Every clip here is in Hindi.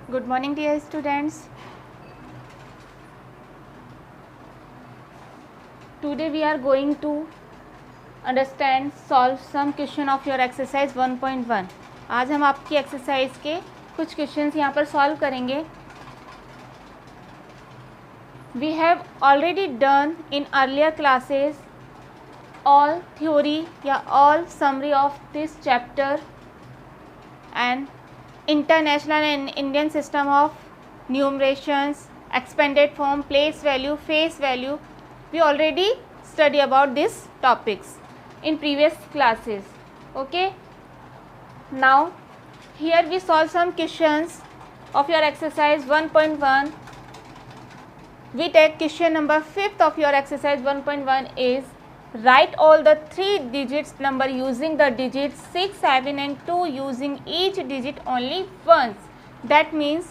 Good morning, dear students. Today we are going to solve some question of your exercise 1.1. आज हम आपकी एक्सरसाइज के कुछ क्वेश्चंस यहाँ पर सॉल्व करेंगे. We have already done in earlier classes all theory या all summary of this chapter and international and Indian system of numerations, expanded form, place value, face value. We already study about these topics in previous classes. Okay. Now here we solve some questions of your exercise 1.1. We take question number 5th of your exercise 1.1 is write all the 3 digits number using the digits 6, 7 and 2 using each digit only once. That means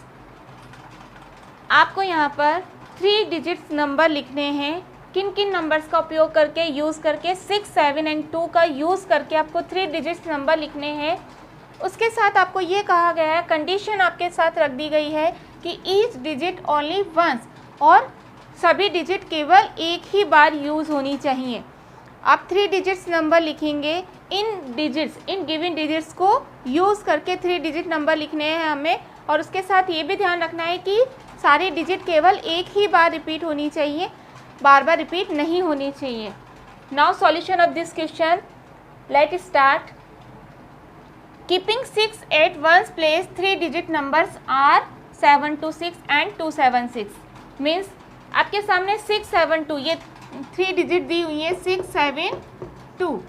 आपको यहाँ पर 3 digits नंबर लिखने हैं. किन किन नंबर्स का उपयोग करके यूज़ करके 6, 7 एंड 2 का यूज़ करके आपको 3 डिजिट्स नंबर लिखने हैं. उसके साथ आपको ये कहा गया है, कंडीशन आपके साथ रख दी गई है कि ईच डिजिट ओनली वंस, और सभी डिजिट केवल एक ही बार यूज़ होनी चाहिए. आप 3 डिजिट्स नंबर लिखेंगे. इन गिवन डिजिट्स को यूज़ करके 3 डिजिट नंबर लिखने हैं हमें, और उसके साथ ये भी ध्यान रखना है कि सारी डिजिट केवल एक ही बार रिपीट होनी चाहिए, बार बार रिपीट नहीं होनी चाहिए. Now solution of this question, let start. Keeping 6 at one's place 3 digit numbers are 726 and 276. Means आपके सामने 672 ये 3 डिजिट दी हुई है 672.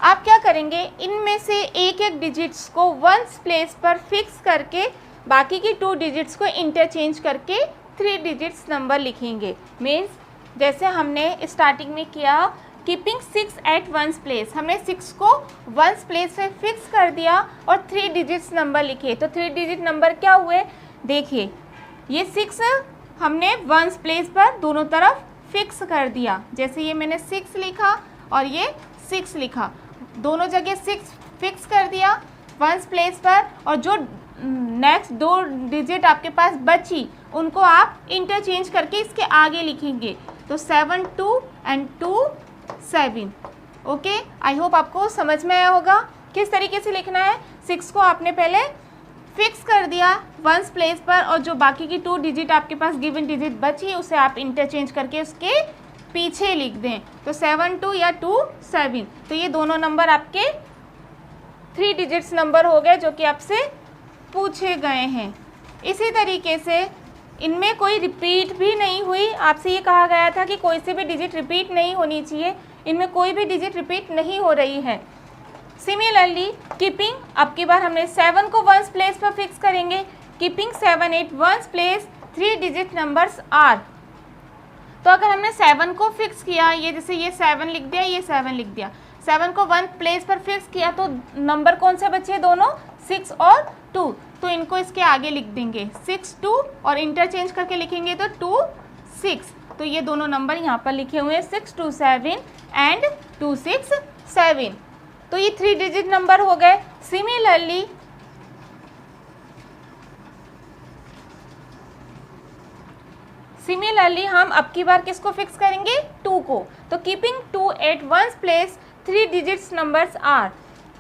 आप क्या करेंगे, इनमें से एक एक डिजिट्स को वंस प्लेस पर फिक्स करके बाकी की 2 डिजिट्स को इंटरचेंज करके 3 डिजिट्स नंबर लिखेंगे. मीन्स जैसे हमने स्टार्टिंग में किया, कीपिंग 6 at one's place, हमने 6 को वंस प्लेस पे फिक्स कर दिया और 3 डिजिट्स नंबर लिखे. तो 3 डिजिट नंबर क्या हुए, देखिए ये 6 हमने वंस प्लेस पर दोनों तरफ फिक्स कर दिया. जैसे ये मैंने 6 लिखा और ये 6 लिखा, दोनों जगह 6 फिक्स कर दिया वंस प्लेस पर, और जो नेक्स्ट 2 डिजिट आपके पास बची उनको आप इंटरचेंज करके इसके आगे लिखेंगे. तो 7 2 एंड 2 7. ओके, आई होप आपको समझ में आया होगा किस तरीके से लिखना है. 6 को आपने पहले फिक्स कर दिया वंस प्लेस पर, और जो बाकी की 2 डिजिट आपके पास गिवन डिजिट बची उसे आप इंटरचेंज करके उसके पीछे लिख दें. तो 7 2 या 2 7. तो ये दोनों नंबर आपके 3 डिजिट्स नंबर हो गए जो कि आपसे पूछे गए हैं. इसी तरीके से इनमें कोई रिपीट भी नहीं हुई. आपसे ये कहा गया था कि कोई से भी डिजिट रिपीट नहीं होनी चाहिए. इनमें कोई भी डिजिट रिपीट नहीं हो रही है. सिमिलरली कीपिंग, अब की बार हमने 7 को वंस प्लेस पर फिक्स करेंगे. Keeping 7 at one's place 3 digit numbers are. तो अगर हमने 7 को फिक्स किया, ये जैसे ये 7 लिख दिया, ये 7 लिख दिया, 7 को वन प्लेस पर फिक्स किया, तो नंबर कौन से बचे, दोनों 6 और 2. तो इनको इसके आगे लिख देंगे 6 2, और इंटरचेंज करके लिखेंगे तो 2 6. तो ये दोनों नंबर यहाँ पर लिखे हुए हैं 6 2 7 एंड 2 6 7. तो ये 3 डिजिट नंबर हो गए. सिमिलरली हम अब की बार किसको फिक्स करेंगे, 2 को. तो keeping 2 at one's place 3 digits numbers are.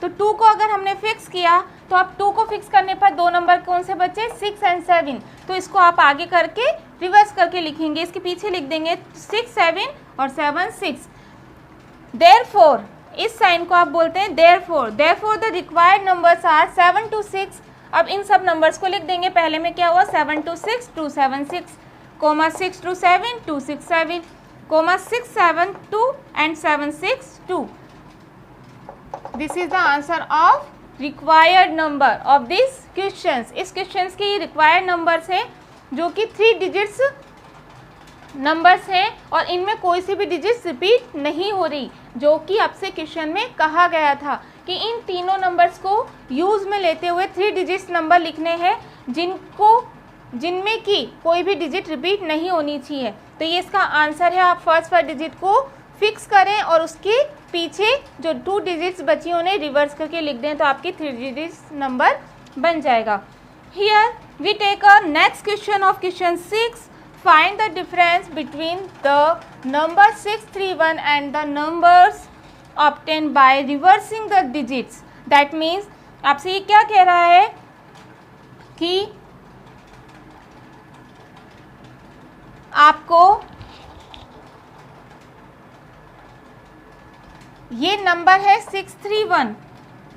तो 2 को अगर हमने फिक्स किया, तो अब 2 को फिक्स करने पर 2 नंबर कौन से बचे, 6 एंड 7. तो इसको आप आगे करके रिवर्स करके लिखेंगे, इसके पीछे लिख देंगे 6 7 और 7 6. देयरफॉर, इस साइन को आप बोलते हैं therefore the required numbers are 7 2 6. अब इन सब नंबर्स को लिख देंगे. पहले में क्या हुआ, 7 2 6 2 7 6, comma 6 2 7 2 6 7, comma 6 7 2 and 7 6 2. This is the answer of required number of this questions. इस क्वेश्चंस के ये रिक्वायर्ड नंबर्स हैं जो कि 3 डिजिट्स नंबर्स हैं, और इनमें कोई सी भी डिजिट्स रिपीट नहीं हो रही, जो कि आपसे क्वेश्चन में कहा गया था कि इन तीनों नंबर्स को यूज़ में लेते हुए 3 डिजिट्स नंबर लिखने हैं जिनमें कि कोई भी डिजिट रिपीट नहीं होनी चाहिए. तो ये इसका आंसर है. आप फर्स्ट डिजिट को फिक्स करें और उसके पीछे जो 2 डिजिट्स बची उन्हें रिवर्स करके लिख दें, तो आपकी 3 डिजिट्स नंबर बन जाएगा. Here We take a next question of question 6. Find the difference between the number 631 and the numbers obtained by reversing the digits. That means आपसे ये क्या कह रहा है कि आपको ये नंबर है 631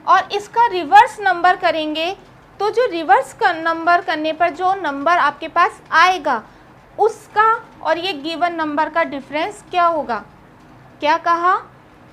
और इसका रिवर्स नंबर करेंगे तो जो रिवर्स नंबर करने पर जो नंबर आपके पास आएगा उसका और ये गिवन नंबर का डिफरेंस क्या होगा। क्या कहा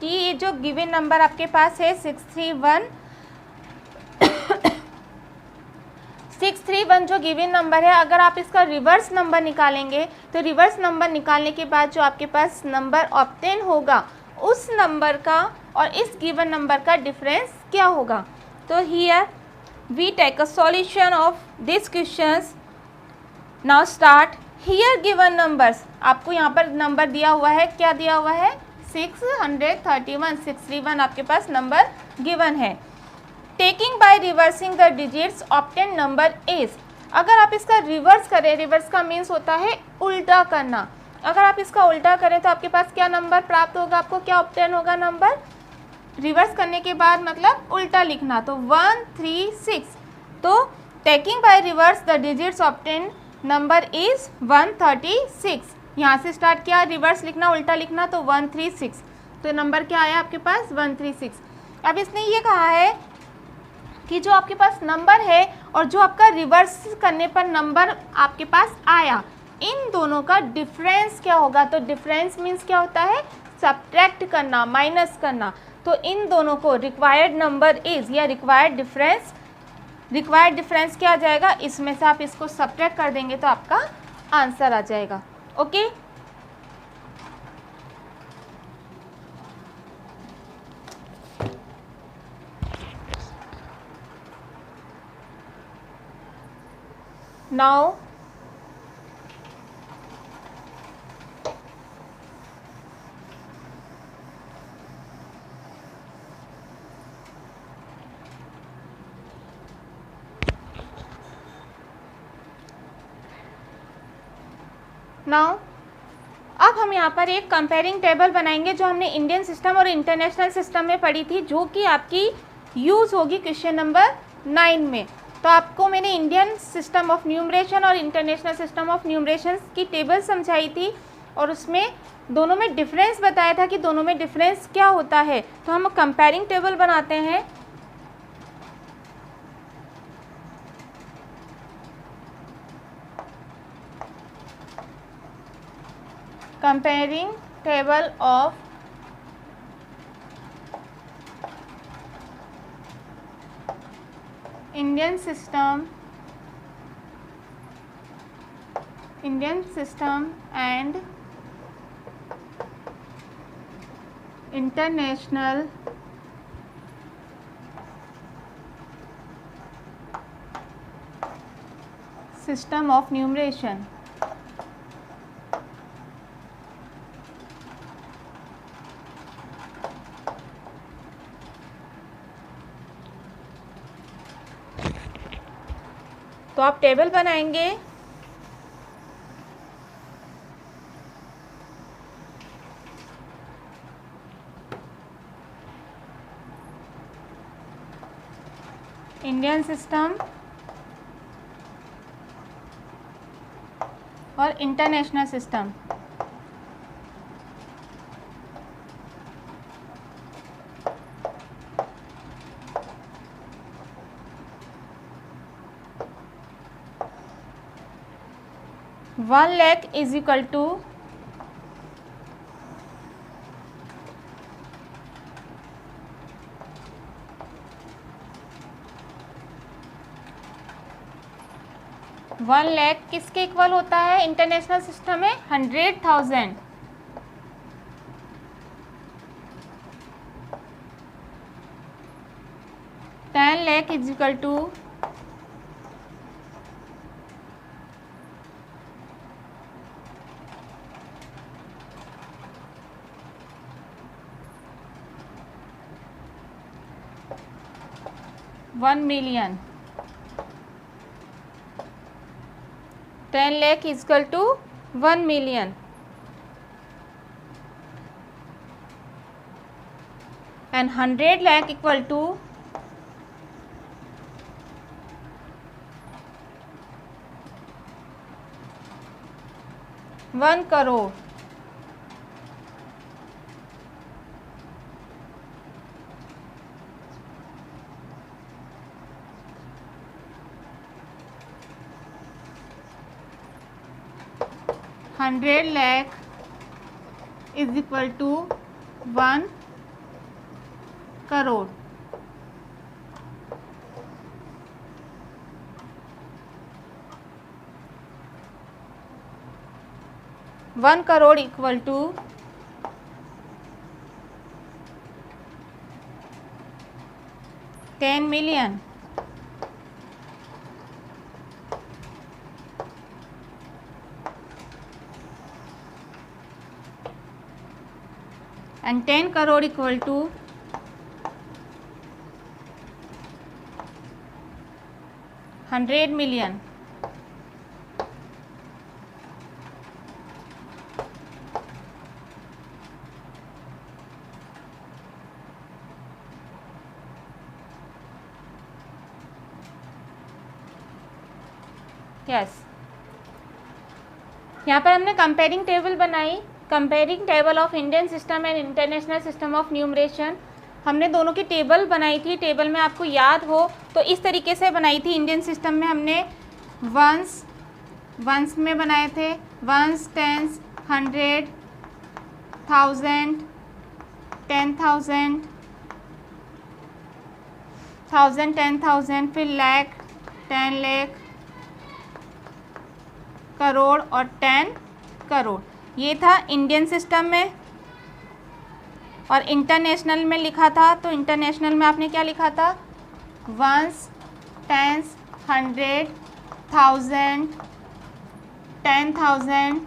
कि ये जो गिवन नंबर आपके पास है 631 जो गिवन नंबर है, अगर आप इसका रिवर्स नंबर निकालेंगे तो रिवर्स नंबर निकालने के बाद जो आपके पास नंबर ऑब्टेन होगा उस नंबर का और इस गिवन नंबर का डिफरेंस क्या होगा। तो here we take a solution of this questions. Now start. Here given numbers, आपको यहाँ पर नंबर दिया हुआ है, क्या दिया हुआ है 631, 631 आपके पास नंबर गिवन है। Taking by reversing the digits obtain number is, अगर आप इसका रिवर्स करें, रिवर्स का मीन्स होता है उल्टा करना, अगर आप इसका उल्टा करें तो आपके पास क्या नंबर प्राप्त होगा, आपको क्या ऑब्टेन होगा नंबर, रिवर्स करने के बाद मतलब उल्टा लिखना, तो 136। तो taking by reverse the digits obtain number is 136। यहाँ से स्टार्ट किया, रिवर्स लिखना उल्टा लिखना तो 136, तो नंबर क्या आया आपके पास 136। अब इसने ये कहा है कि जो आपके पास नंबर है और जो आपका रिवर्स करने पर नंबर आपके पास आया, इन दोनों का डिफरेंस क्या होगा। तो डिफरेंस मीन्स क्या होता है, सब्ट्रैक्ट करना, माइनस करना। तो इन दोनों को रिक्वायर्ड नंबर इज या रिक्वायर्ड डिफरेंस क्या आ जाएगा, इसमें से आप इसको सब्ट्रैक्ट कर देंगे तो आपका आंसर आ जाएगा। ओके, नाउ अब हम यहाँ पर एक कंपेयरिंग टेबल बनाएंगे जो हमने इंडियन सिस्टम और इंटरनेशनल सिस्टम में पढ़ी थी, जो कि आपकी यूज़ होगी क्वेश्चन नंबर 9 में। तो आपको मैंने इंडियन सिस्टम ऑफ न्यूमरेशन और इंटरनेशनल सिस्टम ऑफ न्यूमरेशन की टेबल समझाई थी और उसमें दोनों में डिफरेंस बताया था कि दोनों में डिफरेंस क्या होता है। तो हम कंपेयरिंग टेबल बनाते हैं। Comparing table of Indian system and international system of numeration। तो आप टेबल बनाएंगे। इंडियन सिस्टम और international system. One lakh is equal to 1 lakh किसके इक्वल होता है इंटरनेशनल सिस्टम में 100,000। $10 lakh is equal to 1 million. 10 lakh is equal to 1 million and 100 lakh equal to 1 crore. $100 lakh is equal to 1 crore. $1 crore equal to 10 million. And 10 crore equal to 100 million. Yes, यहाँ पर हमने कंपेयरिंग टेबल बनाई, comparing table of Indian system and international system of numeration. हमने दोनों की टेबल बनाई थी। टेबल में आपको याद हो तो इस तरीके से बनाई थी। इंडियन सिस्टम में हमने वंस में बनाए थे, वंस, टेंस, 100, 1000, 10,000, 1000, 10,000, फिर लाख, 10 लाख, करोड़ और 10 करोड़। ये था इंडियन सिस्टम में। और इंटरनेशनल में लिखा था, तो इंटरनेशनल में आपने क्या लिखा था? Once, tense, 100, 1000, 10,000।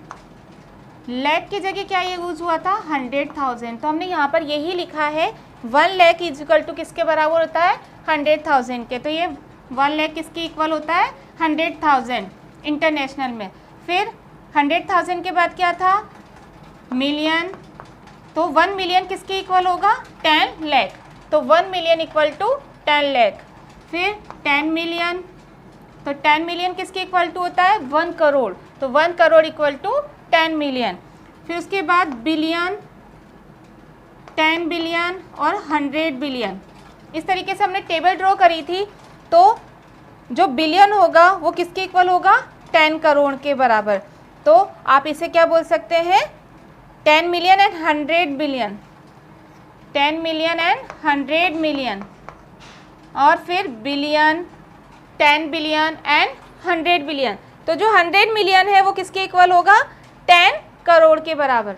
लाख की जगह क्या ये यूज हुआ था? 100,000। तो हमने यहाँ पर यही लिखा है 1 लाख इज इक्वल टू किसके बराबर होता है? 100,000 के। तो ये 1 लाख किसके इक्वल होता है? 100,000 इंटरनेशनल में। फिर 100,000 के बाद क्या था? मिलियन। तो 1 मिलियन किसके इक्वल होगा? 10 लाख। तो 1 मिलियन इक्वल टू 10 लाख। फिर 10 मिलियन, तो 10 मिलियन किसके इक्वल टू होता है? 1 करोड़। तो 1 करोड़ इक्वल टू 10 मिलियन। फिर उसके बाद बिलियन, 10 बिलियन और 100 बिलियन। इस तरीके से हमने टेबल ड्रॉ करी थी। तो जो बिलियन होगा वो किसके इक्वल होगा? 10 करोड़ के बराबर। तो आप इसे क्या बोल सकते हैं? 10 million and 100 billion, 10 million and 100 million. और फिर बिलियन, 10 बिलियन एंड 100 बिलियन। तो जो 100 मिलियन है वो किसके इक्वल होगा? 10 करोड़ के बराबर।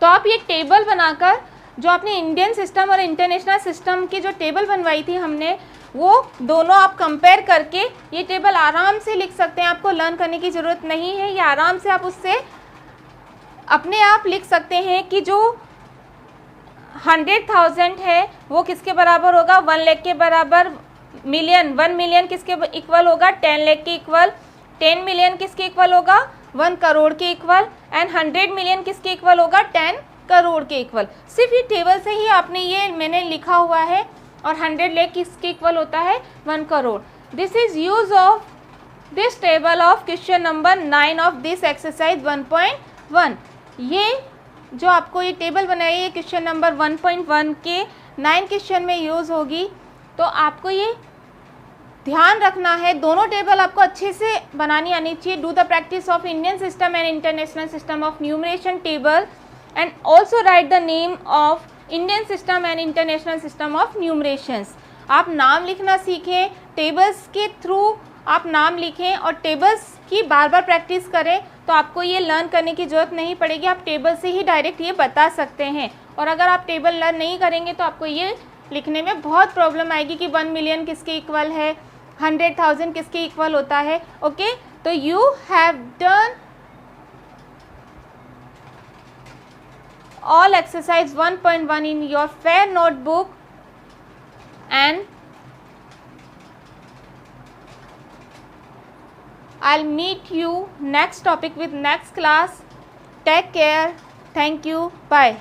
तो आप ये टेबल बनाकर जो आपने इंडियन सिस्टम और इंटरनेशनल सिस्टम की जो टेबल बनवाई थी हमने, वो दोनों आप कंपेयर करके ये टेबल आराम से लिख सकते हैं। आपको लर्न करने की ज़रूरत नहीं है। ये आराम से आप उससे अपने आप लिख सकते हैं कि जो 100,000 है वो किसके बराबर होगा? 1 लाख के बराबर। मिलियन, 1 मिलियन किसके इक्वल होगा? 10 लाख के इक्वल। 10 मिलियन किसके इक्वल होगा? 1 करोड़ के इक्वल। एंड 100 मिलियन किसके इक्वल होगा? 10 करोड़ के इक्वल। सिर्फ ये टेबल से ही आपने ये मैंने लिखा हुआ है। और 100 लाख किसके इक्वल होता है? 1 crore. This is use of this table of question number 9 of this exercise 1.1। ये जो आपको ये टेबल बनाई है क्वेश्चन नंबर 1.1 के 9 क्वेश्चन में यूज़ होगी। तो आपको ये ध्यान रखना है, दोनों टेबल आपको अच्छे से बनानी आनी चाहिए। Do the practice of Indian system and international system of numeration table and also write the name of Indian system and international system of numerations. आप नाम लिखना सीखें, टेबल्स के थ्रू आप नाम लिखें और टेबल्स की बार बार प्रैक्टिस करें। तो आपको ये लर्न करने की ज़रूरत नहीं पड़ेगी। आप टेबल से ही डायरेक्ट ये बता सकते हैं। और अगर आप टेबल लर्न नहीं करेंगे तो आपको ये लिखने में बहुत प्रॉब्लम आएगी कि 1 मिलियन किसके इक्वल है, 100,000 किसके इक्वल होता है। ओके, तो you have done all exercise 1.1 in your fair notebook and I'll meet you next topic with next class. Take care. Thank you. Bye.